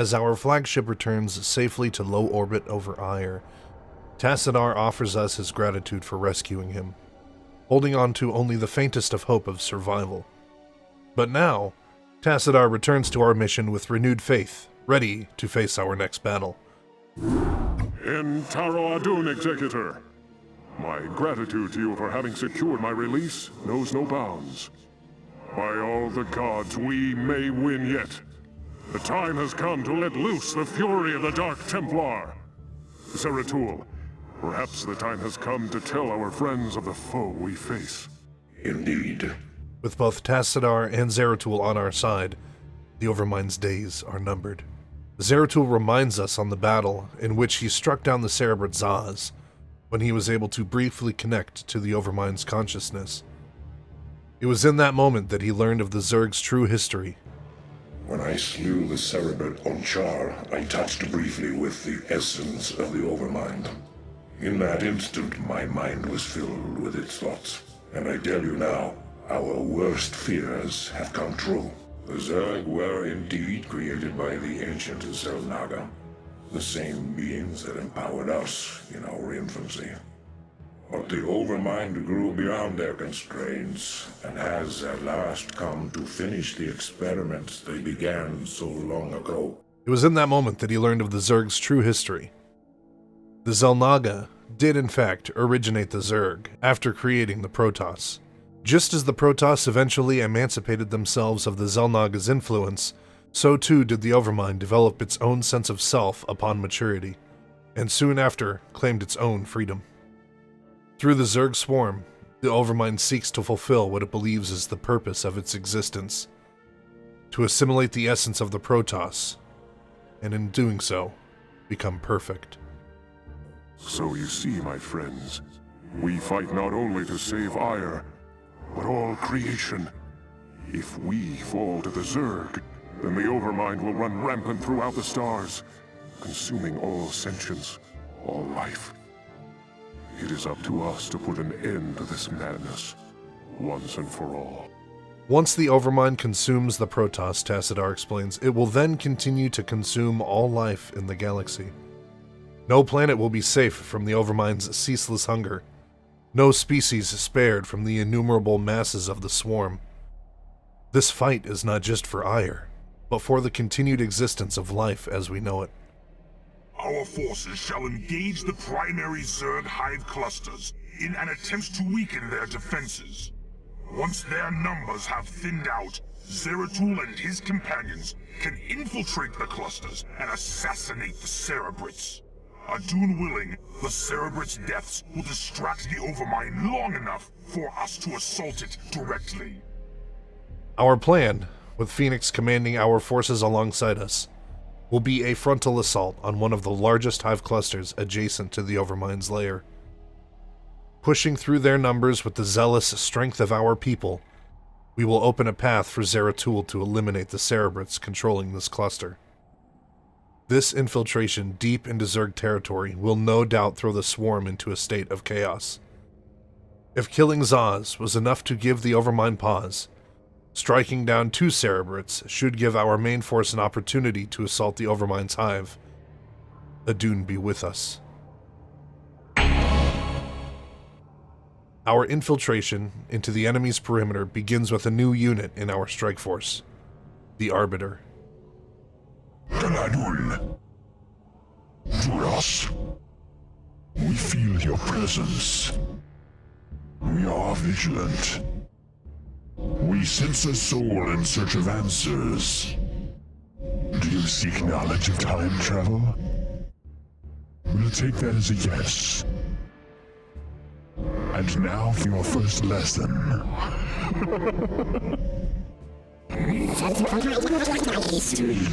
As our flagship returns safely to low orbit over Aiur, Tassadar offers us his gratitude for rescuing him, holding on to only the faintest of hope of survival. But now, Tassadar returns to our mission with renewed faith, ready to face our next battle. In Taro Adun, Executor. My gratitude to you for having secured my release knows no bounds. By all the gods, we may win yet. The time has come to let loose the fury of the Dark Templar. Zeratul, perhaps the time has come to tell our friends of the foe we face. Indeed. With both Tassadar and Zeratul on our side, the Overmind's days are numbered. Zeratul reminds us on the battle in which he struck down the Cerebrate Zaz, when he was able to briefly connect to the Overmind's consciousness. It was in that moment that he learned of the Zerg's true history. When I slew the Cerebrate on Char, I touched briefly with the essence of the Overmind. In that instant, my mind was filled with its thoughts. And I tell you now, our worst fears have come true. The Zerg were indeed created by the ancient Xel'Naga, the same beings that empowered us in our infancy. But the Overmind grew beyond their constraints, and has at last come to finish the experiments they began so long ago. It was in that moment that he learned of the Zerg's true history. The Xel'Naga did in fact originate the Zerg after creating the Protoss. Just as the Protoss eventually emancipated themselves of the Xel'Naga's influence, so too did the Overmind develop its own sense of self upon maturity, and soon after claimed its own freedom. Through the Zerg swarm, the Overmind seeks to fulfill what it believes is the purpose of its existence, to assimilate the essence of the Protoss, and in doing so, become perfect. So you see, my friends, we fight not only to save Aiur, but all creation. If we fall to the Zerg, then the Overmind will run rampant throughout the stars, consuming all sentience, all life. It is up to us to put an end to this madness, once and for all. Once the Overmind consumes the Protoss, Tassadar explains, it will then continue to consume all life in the galaxy. No planet will be safe from the Overmind's ceaseless hunger. No species spared from the innumerable masses of the swarm. This fight is not just for Aiur, but for the continued existence of life as we know it. Our forces shall engage the primary Zerg hive clusters in an attempt to weaken their defenses. Once their numbers have thinned out, Zeratul and his companions can infiltrate the clusters and assassinate the Cerebrates. Adun willing, the Cerebrates' deaths will distract the Overmind long enough for us to assault it directly. Our plan, with Phoenix commanding our forces alongside us, will be a frontal assault on one of the largest hive clusters adjacent to the Overmind's lair. Pushing through their numbers with the zealous strength of our people, we will open a path for Zeratul to eliminate the Cerebrates controlling this cluster. This infiltration deep into Zerg territory will no doubt throw the swarm into a state of chaos. If killing Zaz was enough to give the Overmind pause, striking down 2 Cerebrates should give our main force an opportunity to assault the Overmind's hive. Adun be with us. Our infiltration into the enemy's perimeter begins with a new unit in our strike force, the Arbiter. Galadul. Duras. We feel your presence. We are vigilant. We sense a soul in search of answers. Do you seek knowledge of time travel? We'll take that as a yes. And now for your first lesson. Do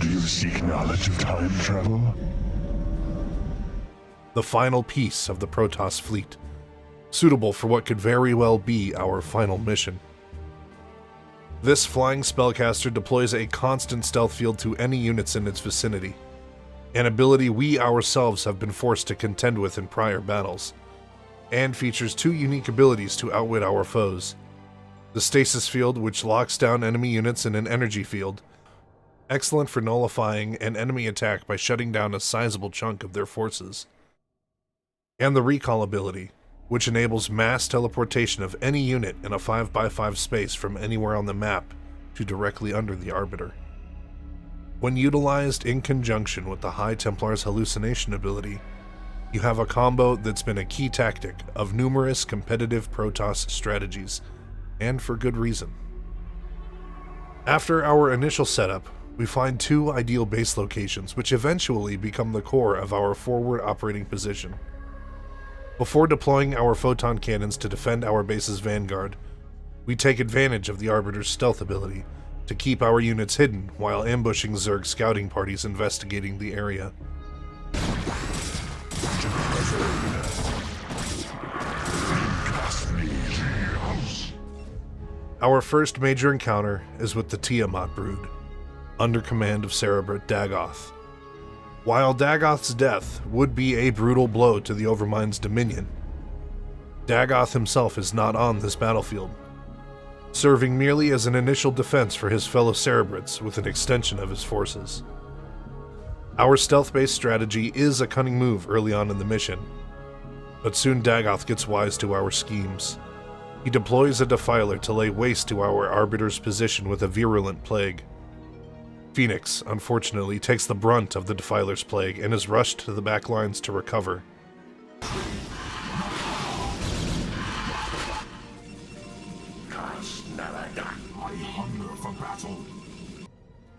you seek knowledge of time travel? The final piece of the Protoss fleet, suitable for what could very well be our final mission. This flying spellcaster deploys a constant stealth field to any units in its vicinity, an ability we ourselves have been forced to contend with in prior battles, and features 2 unique abilities to outwit our foes. The stasis field, which locks down enemy units in an energy field, excellent for nullifying an enemy attack by shutting down a sizable chunk of their forces. And the recall ability, which enables mass teleportation of any unit in a 5x5 space from anywhere on the map to directly under the Arbiter. When utilized in conjunction with the High Templar's hallucination ability, you have a combo that's been a key tactic of numerous competitive Protoss strategies, and for good reason. After our initial setup, we find two ideal base locations which eventually become the core of our forward operating position. Before deploying our photon cannons to defend our base's vanguard, we take advantage of the Arbiter's stealth ability to keep our units hidden while ambushing Zerg scouting parties investigating the area. Our first major encounter is with the Tiamat brood, under command of Cerebrit Dagoth. While Dagoth's death would be a brutal blow to the Overmind's dominion, Dagoth himself is not on this battlefield, serving merely as an initial defense for his fellow Cerebrits with an extension of his forces. Our stealth-based strategy is a cunning move early on in the mission, but soon Dagoth gets wise to our schemes. He deploys a Defiler to lay waste to our Arbiter's position with a virulent plague. Phoenix, unfortunately, takes the brunt of the Defiler's plague and is rushed to the back lines to recover.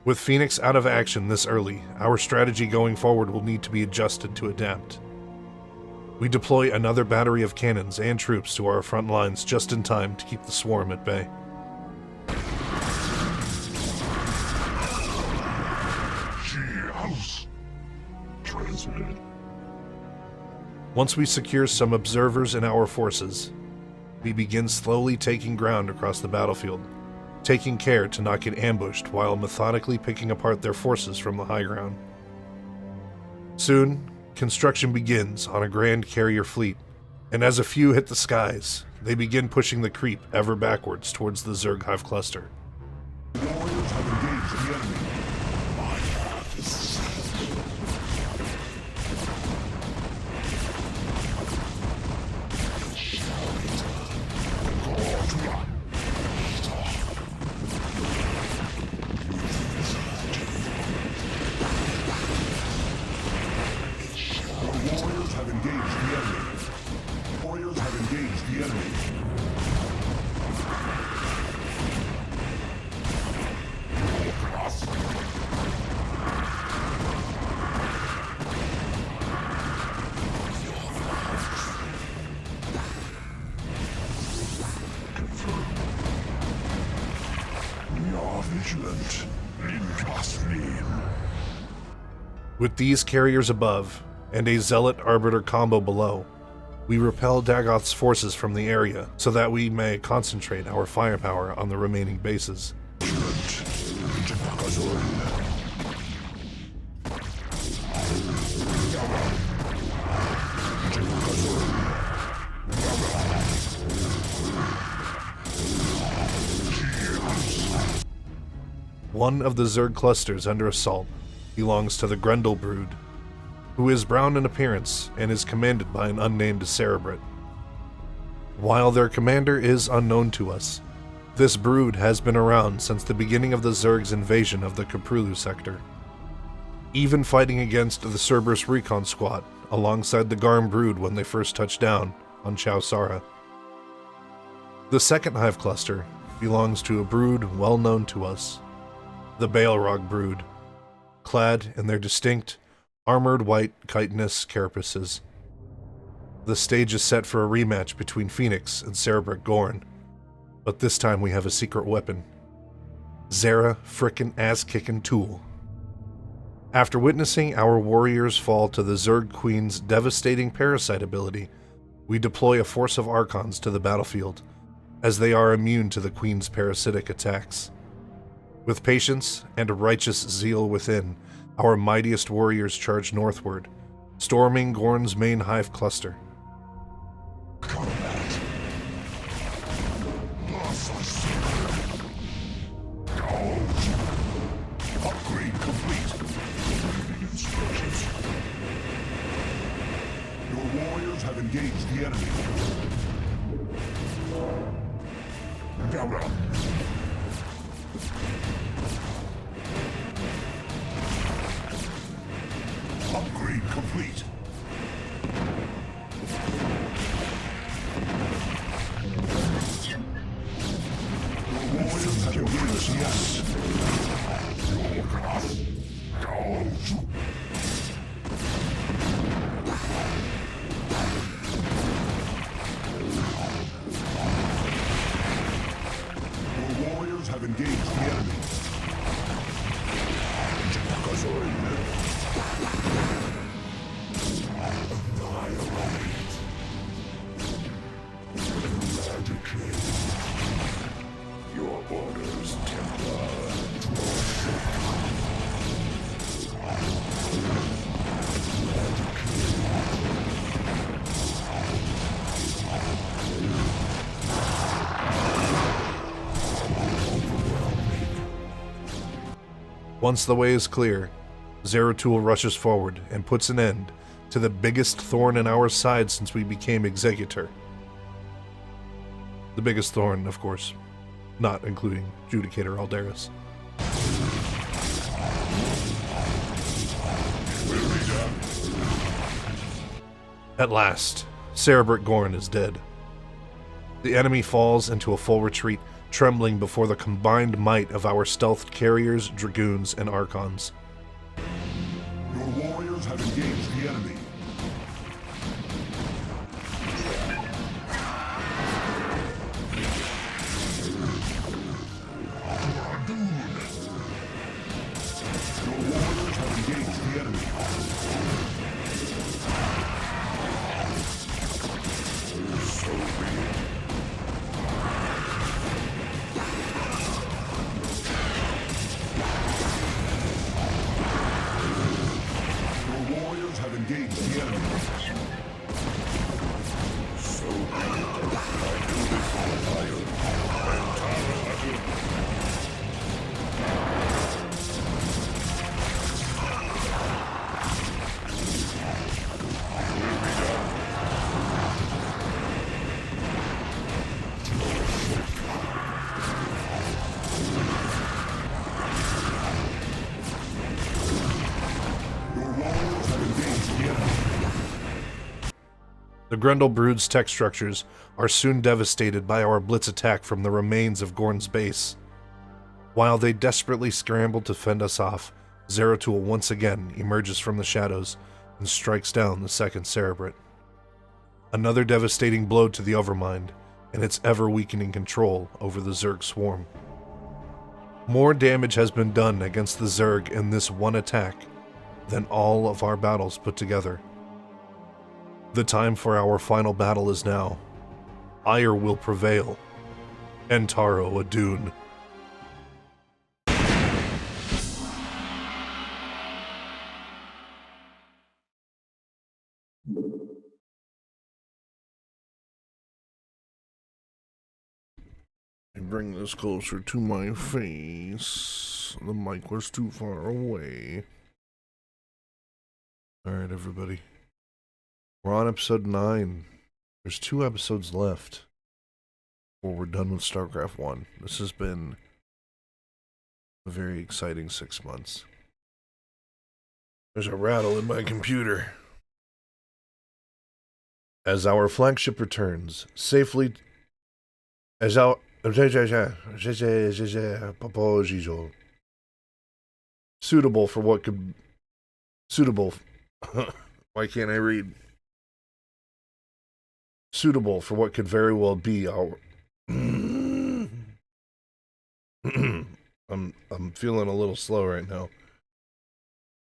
With Phoenix out of action this early, our strategy going forward will need to be adjusted to adapt. We deploy another battery of cannons and troops to our front lines just in time to keep the swarm at bay. Once we secure some observers in our forces, we begin slowly taking ground across the battlefield, taking care to not get ambushed while methodically picking apart their forces from the high ground. Soon, construction begins on a grand carrier fleet, and as a few hit the skies, they begin pushing the creep ever backwards towards the Zerg hive cluster. With these carriers above, and a Zealot Arbiter combo below, we repel Dagoth's forces from the area so that we may concentrate our firepower on the remaining bases. One of the Zerg clusters under assault belongs to the Grendel brood, who is brown in appearance and is commanded by an unnamed Cerebrit. While their commander is unknown to us, this brood has been around since the beginning of the Zerg's invasion of the Caprulu sector, even fighting against the Cerberus Recon Squad alongside the Garm brood when they first touched down on Chao Sara. The second hive cluster belongs to a brood well known to us, the Balrog brood, clad in their distinct, armored white chitinous carapaces. The stage is set for a rematch between Phoenix and Cerebrit Gorn, but this time we have a secret weapon. Zera frickin' ass-kickin' tool. After witnessing our warriors fall to the Zerg Queen's devastating parasite ability, we deploy a force of Archons to the battlefield, as they are immune to the Queen's parasitic attacks. With patience and a righteous zeal within, our mightiest warriors charge northward, storming Gorn's main hive cluster. Upgrade Your warriors have engaged the enemy. Down. Upgrade complete. Your warriors have engaged the enemy. Your warriors have engaged the enemy. Your orders, Templar. Once the way is clear, Zeratul rushes forward and puts an end to the biggest thorn in our side since we became Executor. The biggest thorn, of course, not including Judicator Aldaris. At last, Cerebrate Gorn is dead. The enemy falls into a full retreat, trembling before the combined might of our stealth carriers, dragoons, and archons. Your warriors have engaged the enemy. Your warriors have engaged the enemy. So be it. Your warriors have engaged the enemy. So be it. I do this for Iron. And Tara Adun. Your warriors have engaged the enemy. The Grendel Brood's tech structures are soon devastated by our blitz attack from the remains of Gorn's base. While they desperately scramble to fend us off, Zeratul once again emerges from the shadows and strikes down the second Cerebrate. Another devastating blow to the Overmind and its ever-weakening control over the Zerg swarm. More damage has been done against the Zerg in this one attack than all of our battles put together. The time for our final battle is now. Ire will prevail. Entaro Adun. Bring this closer to my face. The mic was too far away. Alright, everybody. We're on episode 9. There's 2 episodes left before we're done with Starcraft 1. This has been a very exciting 6 months. There's a rattle in my computer. As our flagship returns, safely... As our... Suitable for what could... Suitable... Why can't I read? Suitable for what could very well be our... I'm feeling a little slow right now.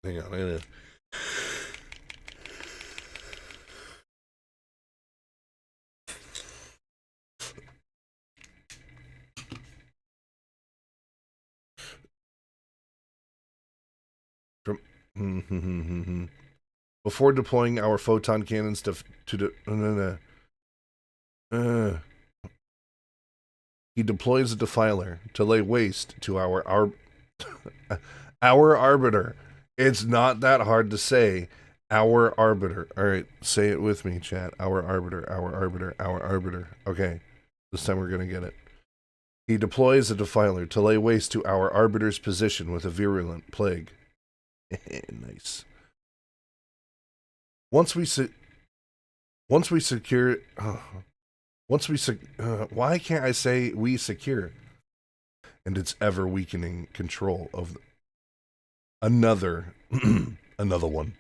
Hang on, I gotta... Before deploying our photon cannons he deploys a defiler to lay waste to our Arbiter. It's not that hard to say. Our arbiter. All right, say it with me, chat. Our arbiter, our arbiter, our arbiter. Okay, this time we're going to get it. He deploys a defiler to lay waste to our arbiter's position with a virulent plague. Nice. Once we secure... why can't I say we secure? And its ever-weakening control of... another one.